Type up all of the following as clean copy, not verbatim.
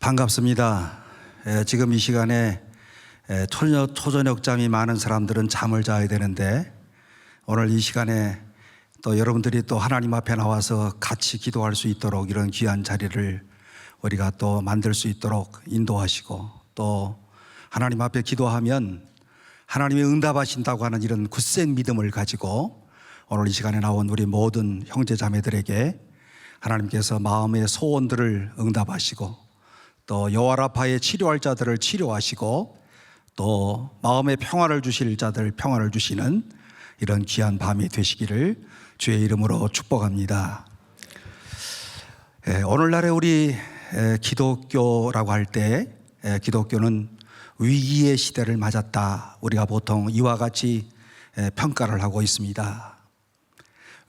반갑습니다. 지금 이 시간에 초저녁잠이 많은 사람들은 잠을 자야 되는데 오늘 이 시간에 또 여러분들이 또 하나님 앞에 나와서 같이 기도할 수 있도록 이런 귀한 자리를 우리가 또 만들 수 있도록 인도하시고, 또 하나님 앞에 기도하면 하나님이 응답하신다고 하는 이런 굳센 믿음을 가지고 오늘 이 시간에 나온 우리 모든 형제자매들에게 하나님께서 마음의 소원들을 응답하시고, 또 여호와라파의 치료할 자들을 치료하시고, 또 마음의 평화를 주실 자들 평화를 주시는 이런 귀한 밤이 되시기를 주의 이름으로 축복합니다. 오늘날에 우리 기독교라고 할 때 기독교는 위기의 시대를 맞았다, 우리가 보통 이와 같이 평가를 하고 있습니다.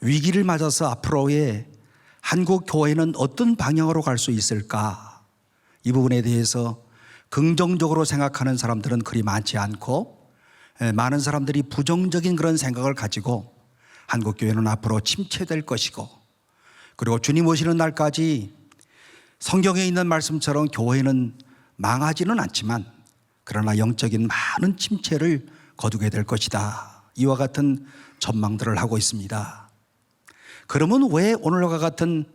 위기를 맞아서 앞으로의 한국 교회는 어떤 방향으로 갈 수 있을까? 이 부분에 대해서 긍정적으로 생각하는 사람들은 그리 많지 않고, 많은 사람들이 부정적인 그런 생각을 가지고 한국교회는 앞으로 침체될 것이고, 그리고 주님 오시는 날까지 성경에 있는 말씀처럼 교회는 망하지는 않지만 그러나 영적인 많은 침체를 거두게 될 것이다, 이와 같은 전망들을 하고 있습니다. 그러면 왜 오늘과 같은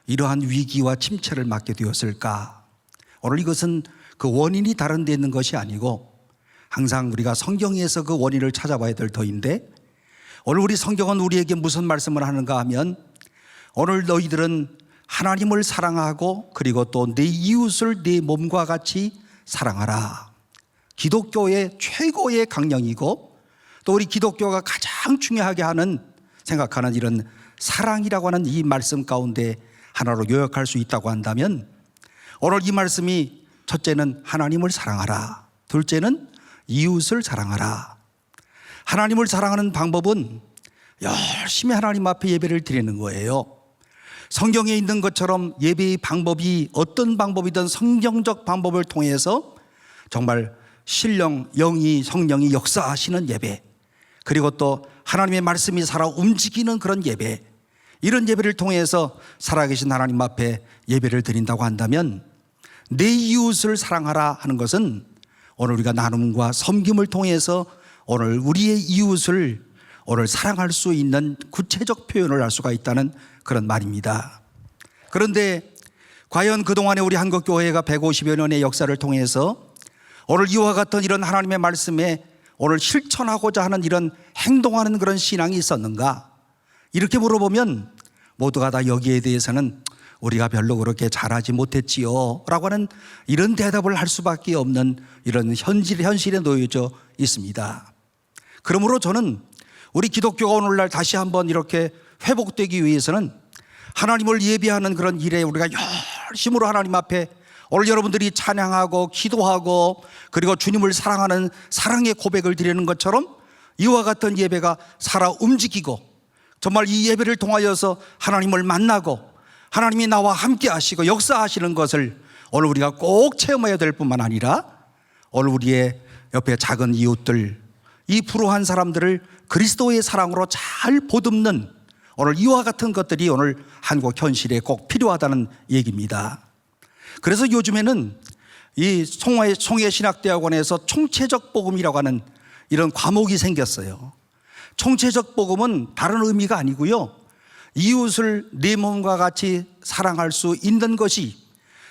이러한 위기와 침체를 맞게 되었을까? 오늘 이것은 그 원인이 다른 데 있는 것이 아니고 항상 우리가 성경에서 그 원인을 찾아봐야 될 터인데, 오늘 우리 성경은 우리에게 무슨 말씀을 하는가 하면, 오늘 너희들은 하나님을 사랑하고 그리고 또 내 이웃을 내 몸과 같이 사랑하라. 기독교의 최고의 강령이고, 또 우리 기독교가 가장 중요하게 생각하는 이런 사랑이라고 하는 이 말씀 가운데 하나로 요약할 수 있다고 한다면, 오늘 이 말씀이 첫째는 하나님을 사랑하라, 둘째는 이웃을 사랑하라. 하나님을 사랑하는 방법은 열심히 하나님 앞에 예배를 드리는 거예요. 성경에 있는 것처럼 예배의 방법이 어떤 방법이든 성경적 방법을 통해서 정말 신령, 영이, 성령이 역사하시는 예배, 그리고 또 하나님의 말씀이 살아 움직이는 그런 예배, 이런 예배를 통해서 살아계신 하나님 앞에 예배를 드린다고 한다면, 내 이웃을 사랑하라 하는 것은 오늘 우리가 나눔과 섬김을 통해서 오늘 우리의 이웃을 오늘 사랑할 수 있는 구체적 표현을 할 수가 있다는 그런 말입니다. 그런데 과연 그동안에 우리 한국교회가 150여 년의 역사를 통해서 오늘 이와 같은 이런 하나님의 말씀에 오늘 실천하고자 하는 이런 행동하는 그런 신앙이 있었는가? 이렇게 물어보면 모두가 다 여기에 대해서는 우리가 별로 그렇게 잘하지 못했지요 라고 하는 이런 대답을 할 수밖에 없는 이런 현실에 놓여져 있습니다. 그러므로 저는 우리 기독교가 오늘날 다시 한번 이렇게 회복되기 위해서는 하나님을 예배하는 그런 일에 우리가 열심으로 하나님 앞에 오늘 여러분들이 찬양하고 기도하고 그리고 주님을 사랑하는 사랑의 고백을 드리는 것처럼 이와 같은 예배가 살아 움직이고, 정말 이 예배를 통하여서 하나님을 만나고 하나님이 나와 함께 하시고 역사하시는 것을 오늘 우리가 꼭 체험해야 될 뿐만 아니라, 오늘 우리의 옆에 작은 이웃들, 이 불우한 사람들을 그리스도의 사랑으로 잘 보듬는 오늘 이와 같은 것들이 오늘 한국 현실에 꼭 필요하다는 얘기입니다. 그래서 요즘에는 이 송해신학대학원에서 총체적 복음이라고 하는 이런 과목이 생겼어요. 총체적 복음은 다른 의미가 아니고요, 이웃을 내 몸과 같이 사랑할 수 있는 것이,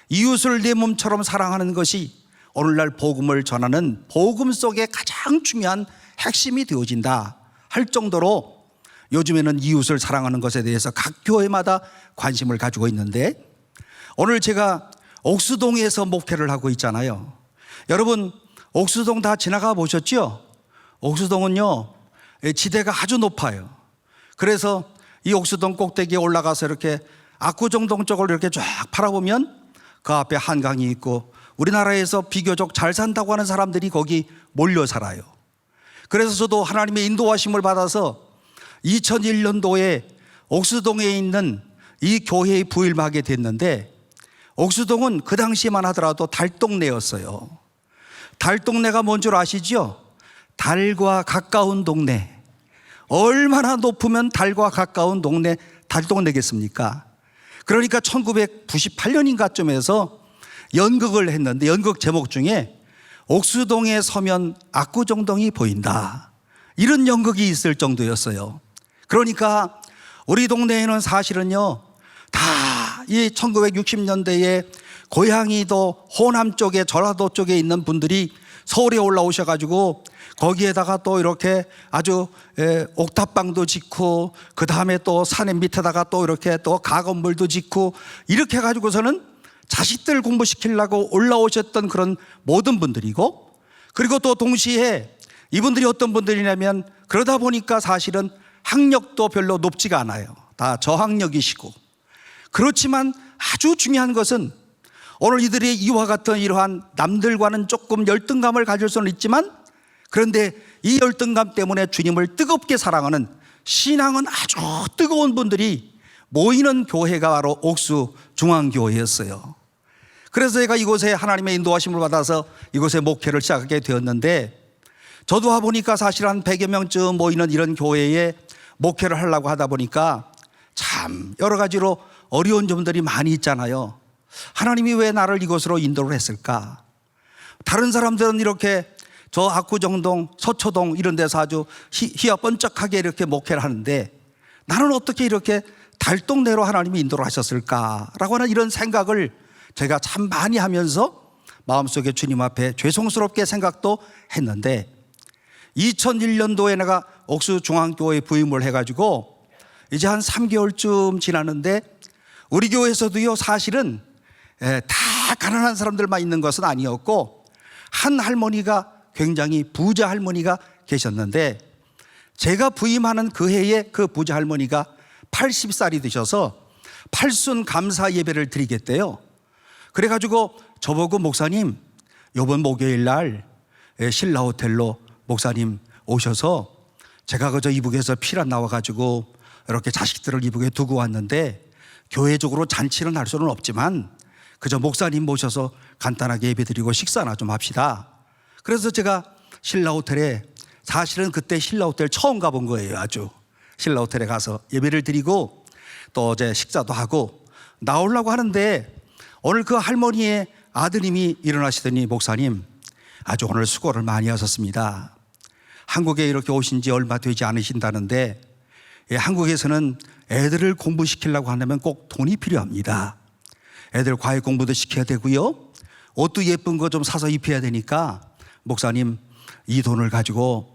이웃을 내 몸처럼 사랑하는 것이 오늘날 복음을 전하는 복음 속에 가장 중요한 핵심이 되어진다 할 정도로 요즘에는 이웃을 사랑하는 것에 대해서 각 교회마다 관심을 가지고 있는데, 오늘 제가 옥수동에서 목회를 하고 있잖아요. 여러분 옥수동 다 지나가 보셨죠? 옥수동은요 지대가 아주 높아요. 그래서 이 옥수동 꼭대기에 올라가서 이렇게 압구정동 쪽을 이렇게 쫙 바라보면 그 앞에 한강이 있고 우리나라에서 비교적 잘 산다고 하는 사람들이 거기 몰려 살아요. 그래서 저도 하나님의 인도하심을 받아서 2001년도에 옥수동에 있는 이 교회에 부임하게 됐는데, 옥수동은 그 당시에만 하더라도 달동네였어요. 달동네가 뭔 줄 아시죠? 달과 가까운 동네. 얼마나 높으면 달과 가까운 동네, 달동네겠습니까? 그러니까 1998년인가 쯤에서 연극을 했는데 연극 제목 중에 옥수동에 서면 압구정동이 보인다, 이런 연극이 있을 정도였어요. 그러니까 우리 동네에는 사실은요, 다 이 1960년대에 고향이도 호남 쪽에 전라도 쪽에 있는 분들이 서울에 올라오셔가지고 거기에다가 또 이렇게 아주 옥탑방도 짓고, 그 다음에 또 산의 밑에다가 또 이렇게 또 가건물도 짓고, 이렇게 해가지고서는 자식들 공부시키려고 올라오셨던 그런 모든 분들이고, 그리고 또 동시에 이분들이 어떤 분들이냐면, 그러다 보니까 사실은 학력도 별로 높지가 않아요. 다 저학력이시고. 그렇지만 아주 중요한 것은 오늘 이들이 이와 같은 이러한 남들과는 조금 열등감을 가질 수는 있지만, 그런데 이 열등감 때문에 주님을 뜨겁게 사랑하는 신앙은 아주 뜨거운 분들이 모이는 교회가 바로 옥수중앙교회였어요. 그래서 제가 이곳에 하나님의 인도하심을 받아서 이곳에 목회를 시작하게 되었는데, 저도 와보니까 사실 한 100여 명쯤 모이는 이런 교회에 목회를 하려고 하다 보니까 참 여러 가지로 어려운 점들이 많이 있잖아요. 하나님이 왜 나를 이곳으로 인도를 했을까? 다른 사람들은 이렇게 저 압구정동, 서초동 이런 데서 아주 희어번쩍하게 이렇게 목회를 하는데, 나는 어떻게 이렇게 달동네로 하나님이 인도를 하셨을까라고 하는 이런 생각을 제가 참 많이 하면서 마음속에 주님 앞에 죄송스럽게 생각도 했는데, 2001년도에 내가 옥수중앙교회에 부임을 해가지고 이제 한 3개월쯤 지났는데, 우리 교회에서도요 사실은 다 가난한 사람들만 있는 것은 아니었고, 한 할머니가 굉장히 부자 할머니가 계셨는데, 제가 부임하는 그 해에 그 부자 할머니가 80살이 되셔서 팔순 감사 예배를 드리겠대요. 그래가지고 저보고, 목사님 이번 목요일 날 신라호텔로 목사님 오셔서 제가 그저 이북에서 피란 나와가지고 이렇게 자식들을 이북에 두고 왔는데, 교회적으로 잔치는 할 수는 없지만 그저 목사님 모셔서 간단하게 예배드리고 식사나 좀 합시다. 그래서 제가 신라호텔에, 사실은 그때 신라호텔 처음 가본 거예요. 아주 신라호텔에 가서 예배를 드리고 또 어제 식사도 하고 나오려고 하는데, 오늘 그 할머니의 아드님이 일어나시더니, 목사님 아주 오늘 수고를 많이 하셨습니다. 한국에 이렇게 오신 지 얼마 되지 않으신다는데, 한국에서는 애들을 공부시키려고 한다면 꼭 돈이 필요합니다. 애들 과외 공부도 시켜야 되고요, 옷도 예쁜 거 좀 사서 입혀야 되니까 목사님 이 돈을 가지고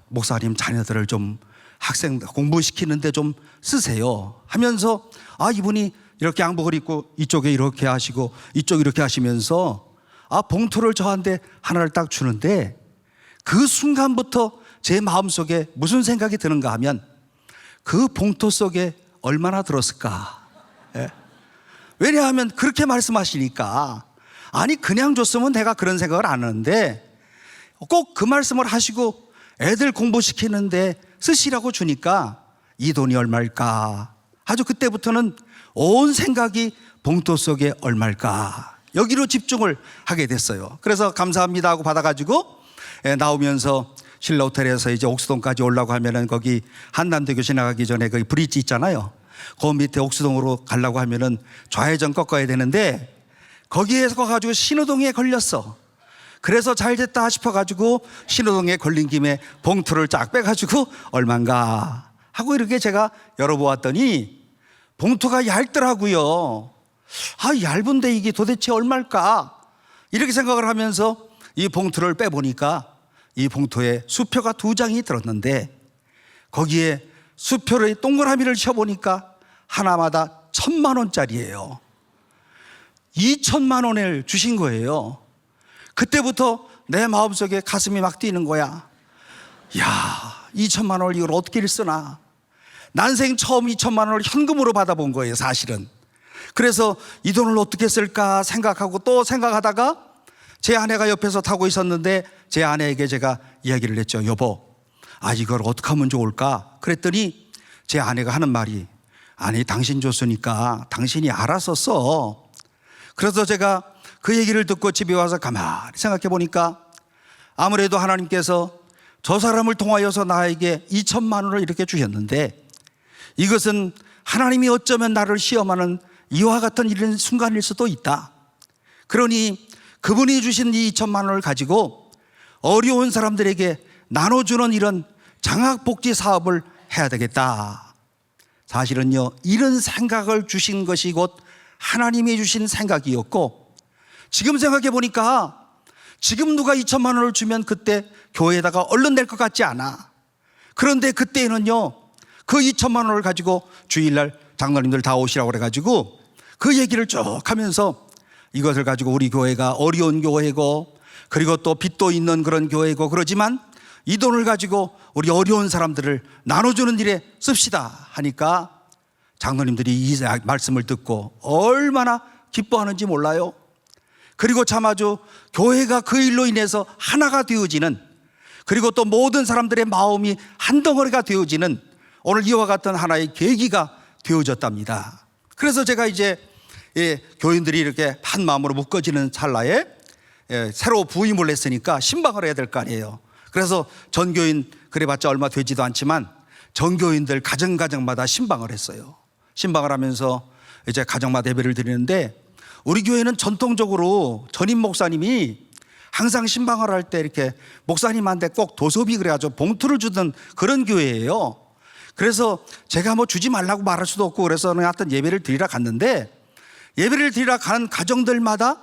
목사님 자녀들을 좀 학생 공부시키는데 좀 쓰세요 하면서, 이분이 이렇게 양복을 입고 이쪽에 이렇게 하시고 이쪽 이렇게 하시면서 봉투를 저한테 하나를 딱 주는데, 그 순간부터 제 마음속에 무슨 생각이 드는가 하면, 그 봉투 속에 얼마나 들었을까? 왜냐하면 그렇게 말씀하시니까, 아니 그냥 줬으면 내가 그런 생각을 안 하는데 꼭 그 말씀을 하시고 애들 공부시키는데 쓰시라고 주니까 이 돈이 얼마일까? 아주 그때부터는 온 생각이 봉투 속에 얼마일까? 여기로 집중을 하게 됐어요. 그래서 감사합니다 하고 받아가지고 나오면서 신라호텔에서 이제 옥수동까지 올라고 하면은, 거기 한남대교 지나가기 전에 거기 브릿지 있잖아요. 그 밑에 옥수동으로 가려고 하면은 좌회전 꺾어야 되는데, 거기에서 가가지고 신호등에 걸렸어. 그래서 잘 됐다 싶어가지고 신호등에 걸린 김에 봉투를 쫙 빼가지고 얼만가 하고 이렇게 제가 열어보았더니 봉투가 얇더라고요. 얇은데 이게 도대체 얼마일까? 이렇게 생각을 하면서 이 봉투를 빼보니까 이 봉투에 수표가 2장이 들었는데, 거기에 수표를 동그라미를 쳐보니까 하나마다 1,000만 원짜리예요. 2,000만 원을 주신 거예요. 그때부터 내 마음속에 가슴이 막 뛰는 거야. 2,000만 원을 이걸 어떻게 쓰나. 난생 처음 2,000만 원을 현금으로 받아본 거예요, 사실은. 그래서 이 돈을 어떻게 쓸까 생각하고 또 생각하다가 제 아내가 옆에서 타고 있었는데, 제 아내에게 제가 이야기를 했죠. 여보, 이걸 어떻게 하면 좋을까? 그랬더니 제 아내가 하는 말이, 아니 당신 줬으니까 당신이 알아서 써. 그래서 제가 그 얘기를 듣고 집에 와서 가만히 생각해 보니까, 아무래도 하나님께서 저 사람을 통하여서 나에게 2,000만 원을 이렇게 주셨는데, 이것은 하나님이 어쩌면 나를 시험하는 이와 같은 이런 순간일 수도 있다. 그러니 그분이 주신 이 2천만 원을 가지고 어려운 사람들에게 나눠주는 이런 장학복지 사업을 해야 되겠다. 사실은요, 이런 생각을 주신 것이 곧 하나님이 주신 생각이었고, 지금 생각해 보니까 지금 누가 2천만 원을 주면 그때 교회에다가 얼른 낼 것 같지 않아. 그런데 그때는요, 그 2천만 원을 가지고 주일날 장로님들 다 오시라고 그래가지고 그 얘기를 쭉 하면서 이것을 가지고 우리 교회가 어려운 교회고, 그리고 또 빚도 있는 그런 교회고, 그러지만 이 돈을 가지고 우리 어려운 사람들을 나눠주는 일에 씁시다 하니까 장로님들이 이 말씀을 듣고 얼마나 기뻐하는지 몰라요. 그리고 참 아주 교회가 그 일로 인해서 하나가 되어지는, 그리고 또 모든 사람들의 마음이 한 덩어리가 되어지는 오늘 이와 같은 하나의 계기가 되어졌답니다. 그래서 제가 이제 교인들이 이렇게 한 마음으로 묶어지는 찰나에 새로 부임을 했으니까 신방을 해야 될 거 아니에요. 그래서 전교인 그래봤자 얼마 되지도 않지만 전교인들 가정마다 신방을 했어요. 신방을 하면서 이제 가정마다 예배를 드리는데, 우리 교회는 전통적으로 전임 목사님이 항상 신방을 할 때 이렇게 목사님한테 꼭 도서비 그래가지고 봉투를 주던 그런 교회예요. 그래서 제가 뭐 주지 말라고 말할 수도 없고, 그래서 하여튼 예배를 드리러 갔는데, 예배를 드리러 가는 가정들마다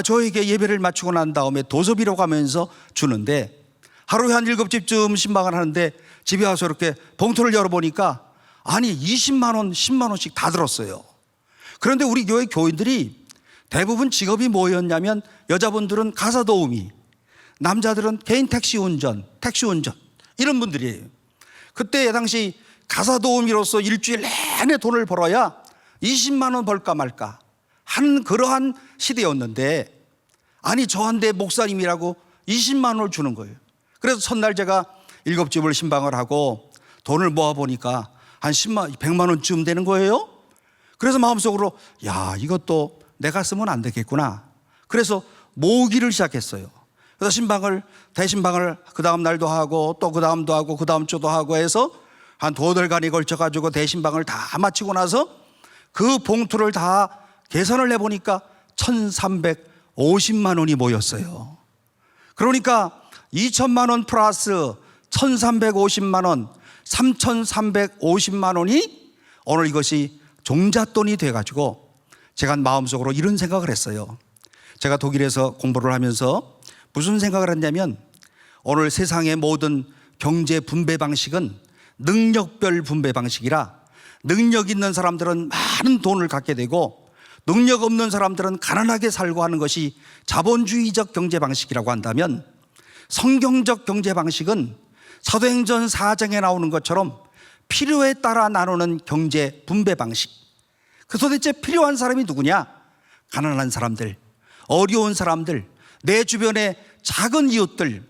저에게 예배를 마치고 난 다음에 도서비라고 하면서 주는데, 하루에 한 7집쯤 신방을 하는데 집에 와서 이렇게 봉투를 열어보니까 아니 20만 원, 10만 원씩 다 들었어요. 그런데 우리 교회 교인들이 대부분 직업이 뭐였냐면, 여자분들은 가사도우미, 남자들은 개인 택시 운전 이런 분들이에요. 그때 당시 가사도우미로서 일주일 내내 돈을 벌어야 20만 원 벌까 말까 하는 그러한 시대였는데, 아니 저한테 목사님이라고 20만 원을 주는 거예요. 그래서 첫날 제가 7집을 신방을 하고 돈을 모아보니까 한 100만 원쯤 되는 거예요. 그래서 마음속으로 야, 이것도 내가 쓰면 안 되겠구나. 그래서 모으기를 시작했어요. 그래서 대신방을 그 다음 날도 하고 또 그 다음도 하고 그 다음 주도 하고 해서 한 2달간에 걸쳐가지고 대신방을 다 마치고 나서 그 봉투를 다 계산을 해보니까 1,350만 원이 모였어요. 그러니까 2천만 원 플러스 1,350만 원, 3,350만 원이 오늘 이것이 종잣돈이 돼가지고 제가 마음속으로 이런 생각을 했어요. 제가 독일에서 공부를 하면서 무슨 생각을 했냐면, 오늘 세상의 모든 경제 분배 방식은 능력별 분배 방식이라, 능력 있는 사람들은 많은 돈을 갖게 되고 능력 없는 사람들은 가난하게 살고 하는 것이 자본주의적 경제 방식이라고 한다면, 성경적 경제 방식은 사도행전 4장에 나오는 것처럼 필요에 따라 나누는 경제 분배 방식. 그 도대체 필요한 사람이 누구냐? 가난한 사람들, 어려운 사람들, 내 주변의 작은 이웃들,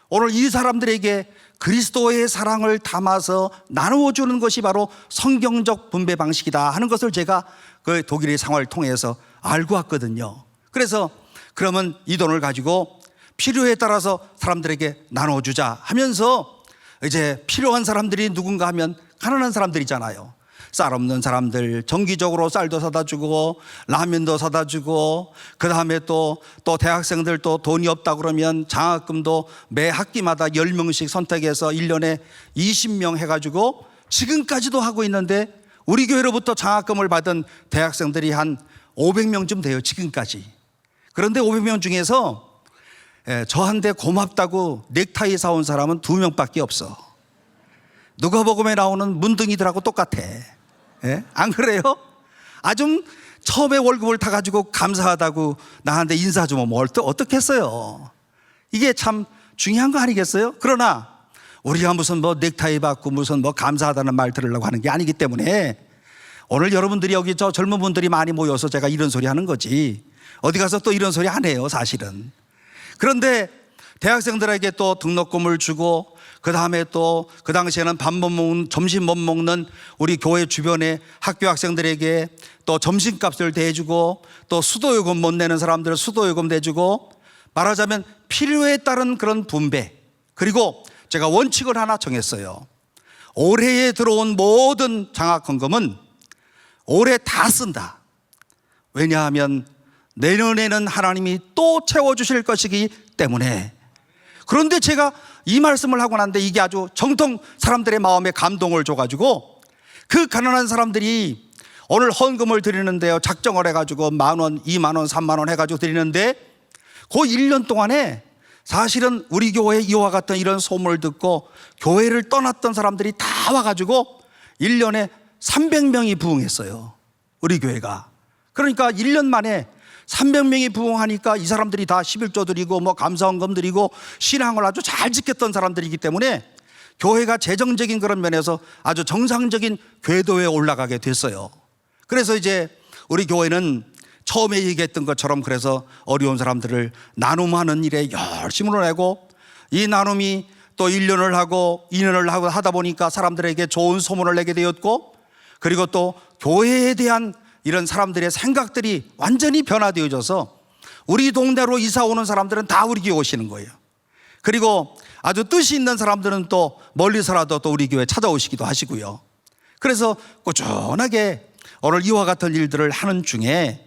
오늘 이 사람들에게 그리스도의 사랑을 담아서 나누어주는 것이 바로 성경적 분배 방식이다 하는 것을 제가 그 독일의 생활을 통해서 알고 왔거든요. 그래서 그러면 이 돈을 가지고 필요에 따라서 사람들에게 나눠주자 하면서, 이제 필요한 사람들이 누군가 하면 가난한 사람들이잖아요. 쌀 없는 사람들 정기적으로 쌀도 사다 주고 라면도 사다 주고, 그 다음에 또 대학생들 또 돈이 없다 그러면 장학금도 매 학기마다 10명씩 선택해서 1년에 20명 해가지고 지금까지도 하고 있는데, 우리 교회로부터 장학금을 받은 대학생들이 한 500명쯤 돼요, 지금까지. 그런데 500명 중에서 저한테 고맙다고 넥타이 사온 사람은 2명밖에 없어. 누가복음에 나오는 문둥이들하고 똑같아. 안 그래요? 아주 처음에 월급을 타가지고 감사하다고 나한테 인사 좀 하면 어떻겠어요? 이게 참 중요한 거 아니겠어요? 그러나 우리가 무슨 넥타이 받고 무슨 감사하다는 말 들으려고 하는 게 아니기 때문에, 오늘 여러분들이 여기 저 젊은 분들이 많이 모여서 제가 이런 소리 하는 거지, 어디 가서 또 이런 소리 안 해요, 사실은. 그런데 대학생들에게 또 등록금을 주고, 그 다음에 또 그 당시에는 밥 못 먹는, 점심 못 먹는 우리 교회 주변의 학교 학생들에게 또 점심값을 대주고, 또 수도요금 못 내는 사람들 수도요금 대주고, 말하자면 필요에 따른 그런 분배. 그리고 제가 원칙을 하나 정했어요. 올해에 들어온 모든 장학헌금은 올해 다 쓴다. 왜냐하면 내년에는 하나님이 또 채워주실 것이기 때문에. 그런데 제가 이 말씀을 하고 났는데 이게 아주 정통 사람들의 마음에 감동을 줘가지고 그 가난한 사람들이 오늘 헌금을 드리는데요, 작정을 해가지고 10,000원, 20,000원, 30,000원 해가지고 드리는데 그 1년 동안에 사실은 우리 교회 이와 같은 이런 소문을 듣고 교회를 떠났던 사람들이 다 와가지고 1년에 300명이 부흥했어요, 우리 교회가. 그러니까 1년 만에 300명이 부흥하니까 이 사람들이 다 11조 드리고 뭐 감사헌금 드리고 신앙을 아주 잘 지켰던 사람들이기 때문에 교회가 재정적인 그런 면에서 아주 정상적인 궤도에 올라가게 됐어요. 그래서 이제 우리 교회는 처음에 얘기했던 것처럼 그래서 어려운 사람들을 나눔하는 일에 열심을 내고, 이 나눔이 또 1년을 하고 2년을 하고 하다 보니까 사람들에게 좋은 소문을 내게 되었고, 그리고 또 교회에 대한 이런 사람들의 생각들이 완전히 변화되어져서 우리 동네로 이사 오는 사람들은 다 우리 교회 오시는 거예요. 그리고 아주 뜻이 있는 사람들은 또 멀리서라도 또 우리 교회 찾아오시기도 하시고요. 그래서 꾸준하게 오늘 이와 같은 일들을 하는 중에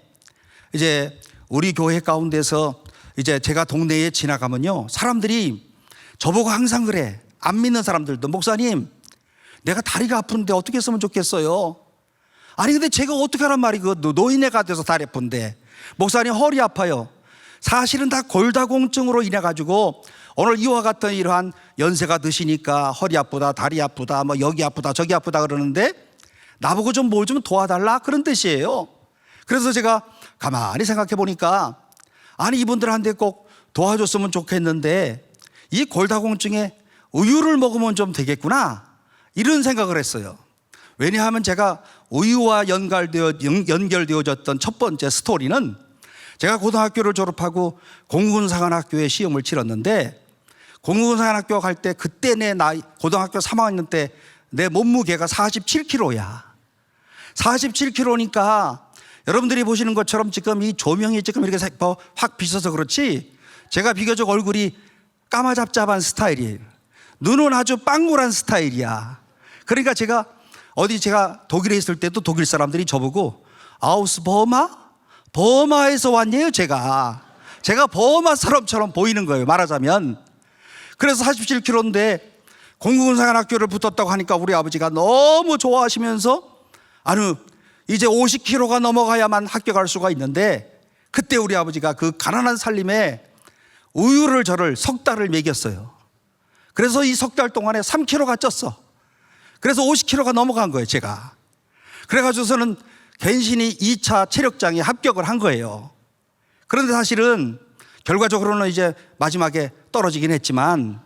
이제 우리 교회 가운데서 이제 제가 동네에 지나가면요, 사람들이 저보고 항상 그래. 안 믿는 사람들도, 목사님, 내가 다리가 아픈데 어떻게 했으면 좋겠어요? 아니 근데 제가 어떻게 하란 말이, 그 노인네가 돼서 다리 아픈데, 목사님 허리 아파요. 사실은 다 골다공증으로 인해 가지고 오늘 이와 같은 이러한 연세가 드시니까 허리 아프다, 다리 아프다, 뭐 여기 아프다, 저기 아프다 그러는데 나보고 좀 뭘 좀 도와달라 그런 뜻이에요. 그래서 제가 가만히 생각해 보니까, 아니 이분들한테 꼭 도와줬으면 좋겠는데 이 골다공증에 우유를 먹으면 좀 되겠구나, 이런 생각을 했어요. 왜냐하면 제가 우유와 연결되어졌던 첫 번째 스토리는, 제가 고등학교를 졸업하고 공군사관학교에 시험을 치렀는데, 공군사관학교 갈 때 그때 내 나이, 고등학교 3학년 때 내 몸무게가 47kg야. 47kg니까 여러분들이 보시는 것처럼 지금 이 조명이 지금 이렇게 확 비춰서 그렇지, 제가 비교적 얼굴이 까마잡잡한 스타일이에요. 눈은 아주 빵울한 스타일이야. 그러니까 제가 독일에 있을 때도 독일 사람들이 저보고 아우스 버마에서 왔네요. 제가 버마 사람처럼 보이는 거예요, 말하자면. 그래서 47kg인데 공군사관학교를 붙었다고 하니까 우리 아버지가 너무 좋아하시면서, 아니 이제 50kg가 넘어가야만 학교 갈 수가 있는데, 그때 우리 아버지가 그 가난한 살림에 우유를 저를 석 달을 먹였어요. 그래서 이 석 달 동안에 3kg가 쪘어. 그래서 50kg가 넘어간 거예요, 제가. 그래가지고서는 간신히 2차 체력장에 합격을 한 거예요. 그런데 사실은 결과적으로는 이제 마지막에 떨어지긴 했지만,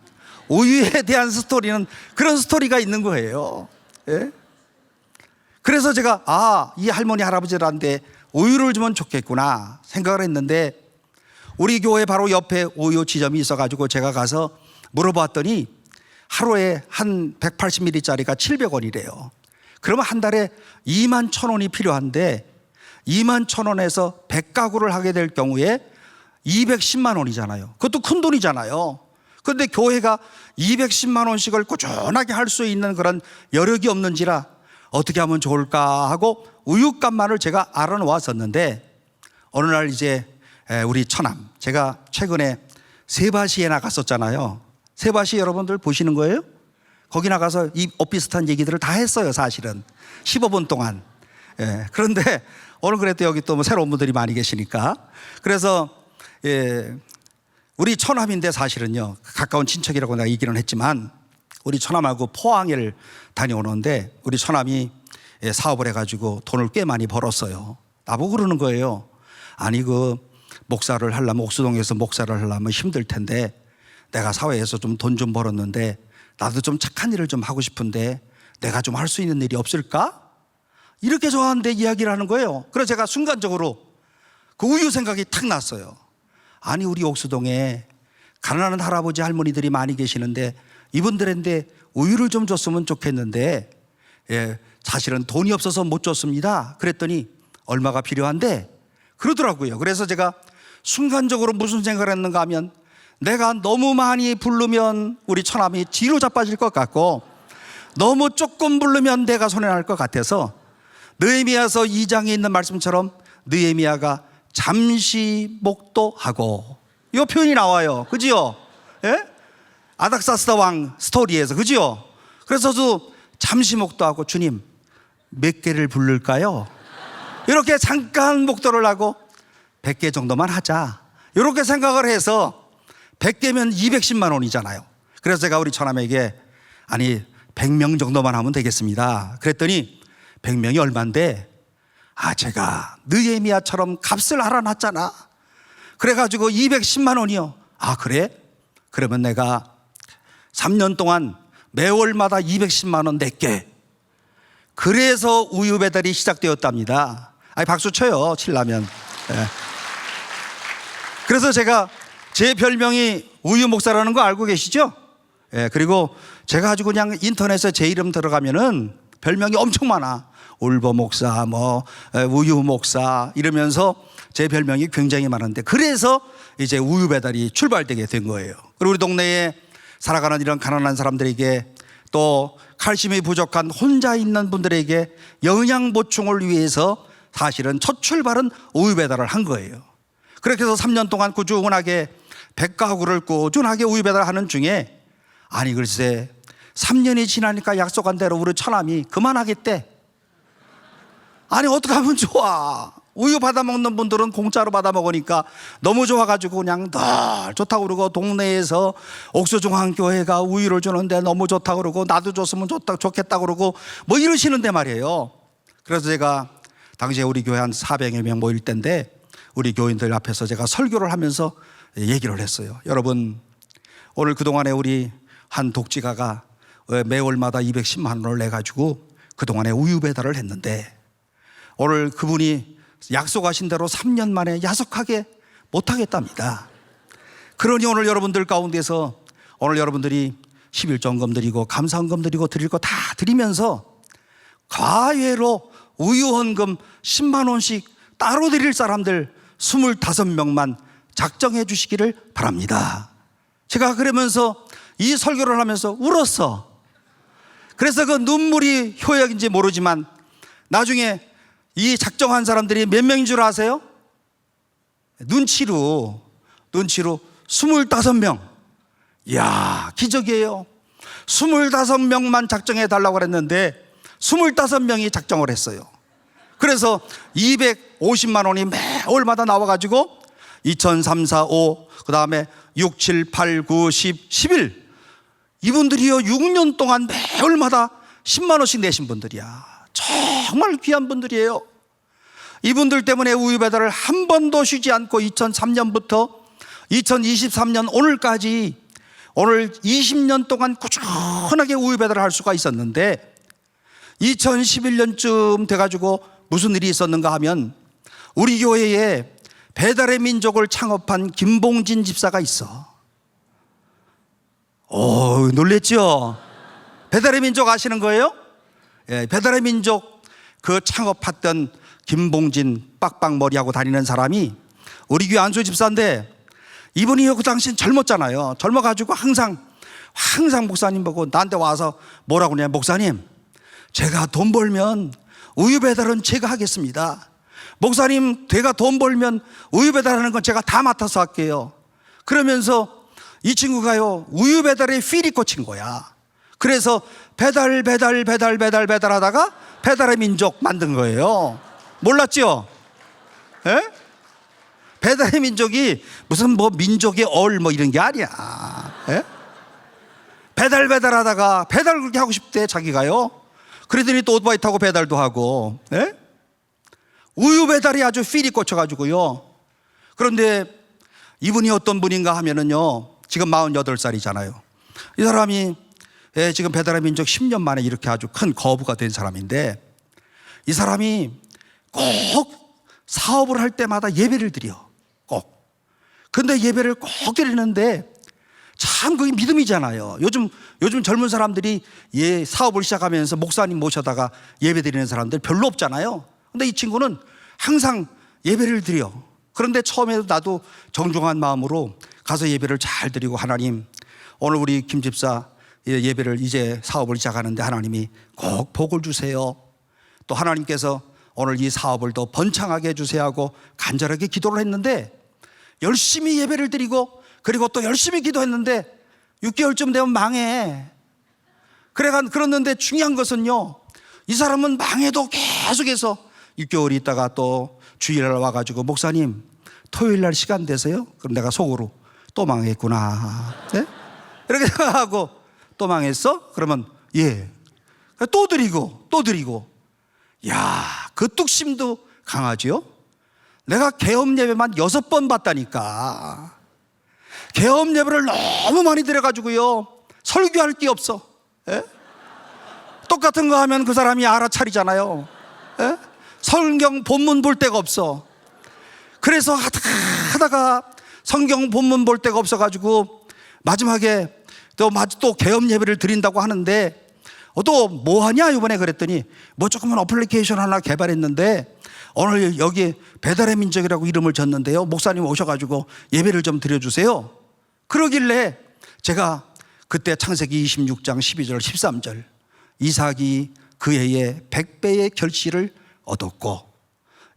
우유에 대한 스토리는 그런 스토리가 있는 거예요. 예? 그래서 제가 이 할머니 할아버지들한테 우유를 주면 좋겠구나 생각을 했는데, 우리 교회 바로 옆에 우유 지점이 있어가지고 제가 가서 물어봤더니 하루에 한 180ml짜리가 700원이래요. 그러면 한 달에 21,000원이 필요한데, 21,000원에서 100가구를 하게 될 경우에 210만 원이잖아요. 그것도 큰 돈이잖아요. 그런데 교회가 210만 원씩을 꾸준하게 할 수 있는 그런 여력이 없는지라 어떻게 하면 좋을까 하고 우유값만을 제가 알아놓았었는데, 어느 날 이제 우리 처남, 제가 최근에 세바시에 나갔었잖아요. 세바시 여러분들 보시는 거예요? 거기 나가서 이 비슷한 얘기들을 다 했어요, 사실은 15분 동안. 그런데 오늘 그래도 여기 또 뭐 새로운 분들이 많이 계시니까, 그래서 우리 처남인데 사실은요, 가까운 친척이라고 내가 얘기는 했지만 우리 처남하고 포항을 다녀오는데, 우리 처남이 사업을 해가지고 돈을 꽤 많이 벌었어요. 나보고 그러는 거예요. 아니 그 목사를 하려면, 옥수동에서 목사를 하려면 힘들 텐데 내가 사회에서 좀 돈 좀 벌었는데 나도 좀 착한 일을 좀 하고 싶은데 내가 좀 할 수 있는 일이 없을까? 이렇게 저한테 이야기를 하는 거예요. 그래서 제가 순간적으로 그 우유 생각이 탁 났어요. 아니 우리 옥수동에 가난한 할아버지 할머니들이 많이 계시는데 이분들한테 우유를 좀 줬으면 좋겠는데, 사실은 돈이 없어서 못 줬습니다. 그랬더니 얼마가 필요한데 그러더라고요. 그래서 제가 순간적으로 무슨 생각을 했는가 하면, 내가 너무 많이 부르면 우리 처남이 뒤로 자빠질 것 같고, 너무 조금 부르면 내가 손해날 것 같아서 느헤미야서 2장에 있는 말씀처럼 느헤미야가 잠시 목도하고, 이 표현이 나와요. 그지요? 예? 아닥사스다 왕 스토리에서. 그지요? 그래서 저 잠시 목도하고, 주님 몇 개를 부를까요? 이렇게 잠깐 목도를 하고 100개 정도만 하자, 이렇게 생각을 해서 100개면 210만 원이잖아요. 그래서 제가 우리 처남에게 아니 100명 정도만 하면 되겠습니다. 그랬더니 100명이 얼만데, 제가 느헤미야처럼 값을 알아놨잖아. 그래가지고 210만 원이요. 그래? 그러면 내가 3년 동안 매월마다 210만 원 낼게. 그래서 우유 배달이 시작되었답니다. 박수 쳐요, 칠라면. 예. 그래서 제가 제 별명이 우유 목사라는 거 알고 계시죠? 예, 그리고 제가 아주 그냥 인터넷에 제 이름 들어가면은 별명이 엄청 많아. 울보 목사, 우유 목사 이러면서 제 별명이 굉장히 많은데, 그래서 이제 우유 배달이 출발되게 된 거예요. 그리고 우리 동네에 살아가는 이런 가난한 사람들에게, 또 칼슘이 부족한 혼자 있는 분들에게 영양 보충을 위해서 사실은 첫 출발은 우유 배달을 한 거예요. 그렇게 해서 3년 동안 꾸준하게 100가구를 꾸준하게 우유 배달하는 중에, 글쎄 3년이 지나니까 약속한 대로 우리 처남이 그만하겠대. 어떻게 하면 좋아? 우유 받아 먹는 분들은 공짜로 받아 먹으니까 너무 좋아가지고 그냥 늘 좋다고 그러고, 동네에서 옥수중앙교회가 우유를 주는데 너무 좋다고 그러고, 나도 줬으면 좋겠다고 그러고 이러시는데 말이에요. 그래서 제가 당시에 우리 교회 한 400여 명 모일 때인데, 우리 교인들 앞에서 제가 설교를 하면서 얘기를 했어요. 여러분, 오늘 그동안에 우리 한 독지가가 매월마다 210만 원을 내가지고 그동안에 우유 배달을 했는데, 오늘 그분이 약속하신 대로 3년 만에 야속하게 못하겠답니다. 그러니 오늘 여러분들 가운데서, 오늘 여러분들이 11조헌금 드리고 감사헌금 드리고 드릴 거 다 드리면서 과외로 우유헌금 10만 원씩 따로 드릴 사람들 25명만 작정해 주시기를 바랍니다. 제가 그러면서 이 설교를 하면서 울었어. 그래서 그 눈물이 효약인지 모르지만 나중에 이 작정한 사람들이 몇 명인 줄 아세요? 눈치로 25명. 이야, 기적이에요. 25명만 작정해 달라고 그랬는데 25명이 작정을 했어요. 그래서 250만 원이 매월마다 나와가지고 2003, 4, 5, 그 다음에 6, 7, 8, 9, 10, 11 이분들이요 6년 동안 매월마다 10만 원씩 내신 분들이야. 정말 귀한 분들이에요. 이분들 때문에 우유 배달을 한 번도 쉬지 않고 2003년부터 2023년 오늘까지, 오늘 20년 동안 꾸준하게 우유 배달을 할 수가 있었는데, 2011년쯤 돼가지고 무슨 일이 있었는가 하면, 우리 교회에 배달의 민족을 창업한 김봉진 집사가 있어. 놀랬죠? 배달의 민족 아시는 거예요? 예, 배달의 민족 그 창업했던 김봉진 빡빡머리하고 다니는 사람이 우리 교회 안수 집사인데, 이분이 그 당시엔 젊었잖아요. 젊어가지고 항상 목사님 보고 나한테 와서 뭐라고 그러냐, 목사님 제가 돈 벌면 우유 배달은 제가 하겠습니다. 목사님 제가 돈 벌면 우유 배달하는 건 제가 다 맡아서 할게요. 그러면서 이 친구가요 우유 배달에 필이 꽂힌 거야. 그래서 배달 하다가 배달의 민족 만든 거예요. 몰랐죠? 예? 배달의 민족이 무슨 민족의 이런 게 아니야. 예? 배달 하다가 배달 그렇게 하고 싶대 자기가요. 그러더니 또 오토바이 타고 배달도 하고. 예? 우유 배달이 아주 필이 꽂혀가지고요. 그런데 이분이 어떤 분인가 하면은요, 지금 48살이잖아요. 이 사람이 지금 배달의 민족 10년 만에 이렇게 아주 큰 거부가 된 사람인데, 이 사람이 꼭 사업을 할 때마다 예배를 드려. 꼭. 근데 예배를 꼭 드리는데 참 그게 믿음이잖아요. 요즘 젊은 사람들이 사업을 시작하면서 목사님 모셔다가 예배 드리는 사람들 별로 없잖아요. 근데 이 친구는 항상 예배를 드려. 그런데 처음에도 나도 정중한 마음으로 가서 예배를 잘 드리고, 하나님 오늘 우리 김 집사 예배를 이제 사업을 시작하는데 하나님이 꼭 복을 주세요. 또 하나님께서 오늘 이 사업을 더 번창하게 해주세요 하고 간절하게 기도를 했는데, 열심히 예배를 드리고 그리고 또 열심히 기도했는데 6개월쯤 되면 망해. 그랬는데 중요한 것은요, 이 사람은 망해도 계속해서 6개월이 있다가 또 주일날 와가지고 목사님 토요일날 시간 되세요? 그럼 내가 속으로 또 망했구나, 네? 이렇게 생각하고 또 망했어? 그러면 예. 또 드리고 야, 그 뚝심도 강하지요. 내가 계엄 예배만 6번 봤다니까. 계엄 예배를 너무 많이 드려가지고요, 설교할 게 없어. 예? 똑같은 거 하면 그 사람이 알아차리잖아요. 예? 성경 본문 볼 데가 없어. 그래서 하다가 성경 본문 볼 데가 없어가지고 마지막에 또 계엄 예배를 드린다고 하는데, 또 뭐 하냐 이번에 그랬더니 뭐 조그만 어플리케이션 하나 개발했는데 오늘 여기 배달의 민족이라고 이름을 졌는데요, 목사님 오셔가지고 예배를 좀 드려주세요. 그러길래 제가 그때 창세기 26장 12절 13절 이삭이 그 해에 100배의 결실을 얻었고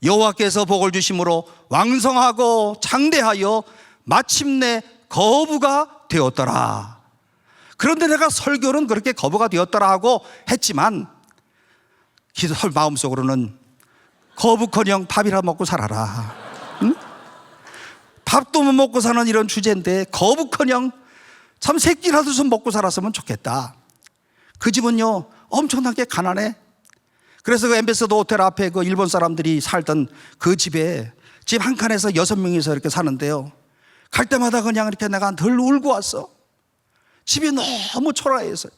여호와께서 복을 주심으로 왕성하고 장대하여 마침내 거부가 되었더라. 그런데 내가 설교는 그렇게 거부가 되었더라 하고 했지만 마음속으로는 거부커녕 밥이라 먹고 살아라. 응? 밥도 못 먹고 사는 이런 주제인데 거부커녕 참 새끼라도 좀 먹고 살았으면 좋겠다. 그 집은요 엄청나게 가난해. 그래서 그 엠베서더 호텔 앞에 그 일본 사람들이 살던 그 집에 집 한 칸에서 6명이서 이렇게 사는데요, 갈 때마다 그냥 이렇게 내가 늘 울고 왔어. 집이 너무 초라해서.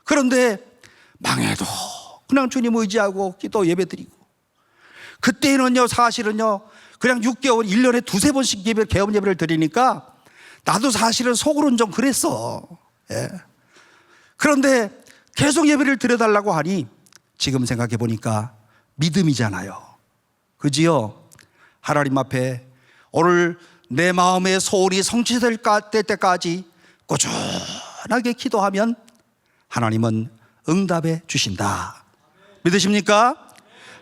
그런데 망해도 그냥 주님 의지하고 기도 예배드리고, 그때는요 사실은요 그냥 6개월 1년에 2-3번씩 계엄 예배를 드리니까 나도 사실은 속으로는 좀 그랬어. 예. 그런데 계속 예배를 드려달라고 하니 지금 생각해 보니까 믿음이잖아요. 그지요? 하나님 앞에 오늘 내 마음의 소원이 성취될 때까지 꾸준하게 기도하면 하나님은 응답해 주신다. 믿으십니까?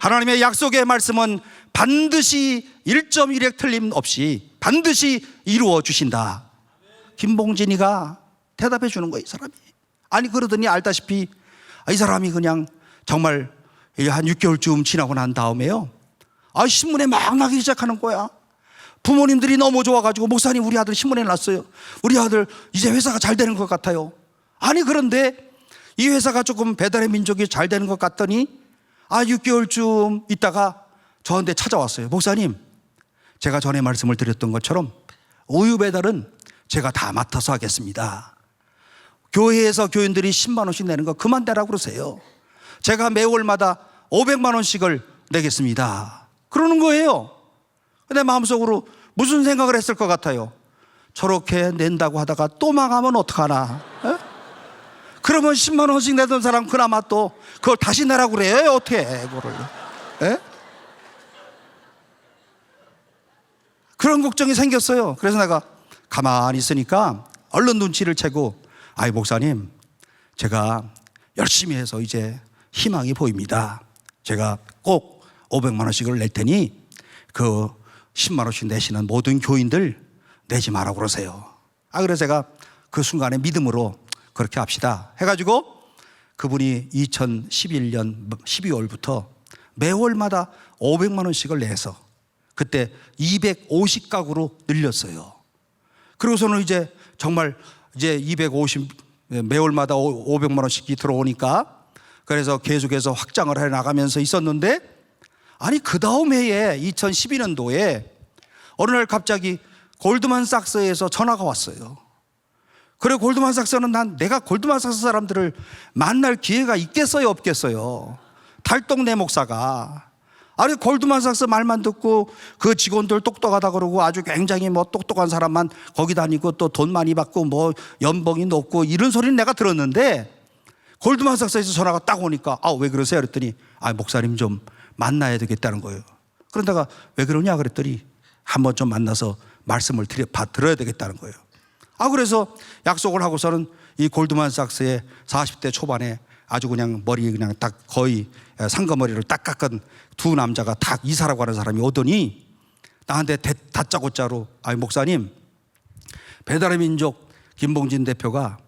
하나님의 약속의 말씀은 반드시 1.1획 틀림없이 반드시 이루어 주신다. 김봉진이가 대답해 주는 거예요, 이 사람이. 아니 그러더니 알다시피 이 사람이 그냥 정말 한 6개월쯤 지나고 난 다음에요, 신문에 막 나기 시작하는 거야. 부모님들이 너무 좋아가지고 목사님 우리 아들 신문에 났어요. 우리 아들 이제 회사가 잘 되는 것 같아요. 아니 그런데 이 회사가 조금 배달의 민족이 잘 되는 것 같더니 6개월쯤 있다가 저한테 찾아왔어요. 목사님, 제가 전에 말씀을 드렸던 것처럼 우유 배달은 제가 다 맡아서 하겠습니다. 교회에서 교인들이 10만 원씩 내는 거 그만 내라고 그러세요. 제가 매월마다 500만 원씩을 내겠습니다. 그러는 거예요. 근데 마음속으로 무슨 생각을 했을 것 같아요? 저렇게 낸다고 하다가 또 망하면 어떡하나? 에? 그러면 10만 원씩 내던 사람 그나마 또 그걸 다시 내라고 그래요? 어떻게 해, 그거를? 에? 그런 걱정이 생겼어요. 그래서 내가 가만히 있으니까 얼른 눈치를 채고 목사님, 제가 열심히 해서 이제 희망이 보입니다. 제가 꼭 500만 원씩을 낼 테니 그 10만 원씩 내시는 모든 교인들 내지 마라 그러세요. 그래서 제가 그 순간에 믿음으로 그렇게 합시다 해가지고 그분이 2011년 12월부터 매월마다 500만 원씩을 내서 그때 250가구로 늘렸어요. 그리고서는 이제 정말 이제 250 매월마다 500만 원씩이 들어오니까 그래서 계속해서 확장을 해 나가면서 있었는데, 그 다음 해에 2012년도에 어느 날 갑자기 골드만삭스에서 전화가 왔어요. 그래 골드만삭스는 내가 골드만삭스 사람들을 만날 기회가 있겠어요 없겠어요? 달동네 목사가 골드만삭스 말만 듣고 그 직원들 똑똑하다 그러고 아주 굉장히 똑똑한 사람만 거기 다니고 또 돈 많이 받고 연봉이 높고 이런 소리는 내가 들었는데, 골드만삭스에서 전화가 딱 오니까 왜 그러세요? 그랬더니 목사님 좀 만나야 되겠다는 거예요. 그런데가 왜 그러냐 그랬더니 한번 좀 만나서 말씀을 들어야 되겠다는 거예요. 그래서 약속을 하고서는 이 골드만삭스에 40대 초반에 아주 그냥 머리 그냥 딱 거의 상거머리를 딱 깎은 두 남자가 딱 이사라고 하는 사람이 오더니 나한테 다짜고짜로 목사님, 배달의 민족 김봉진 대표가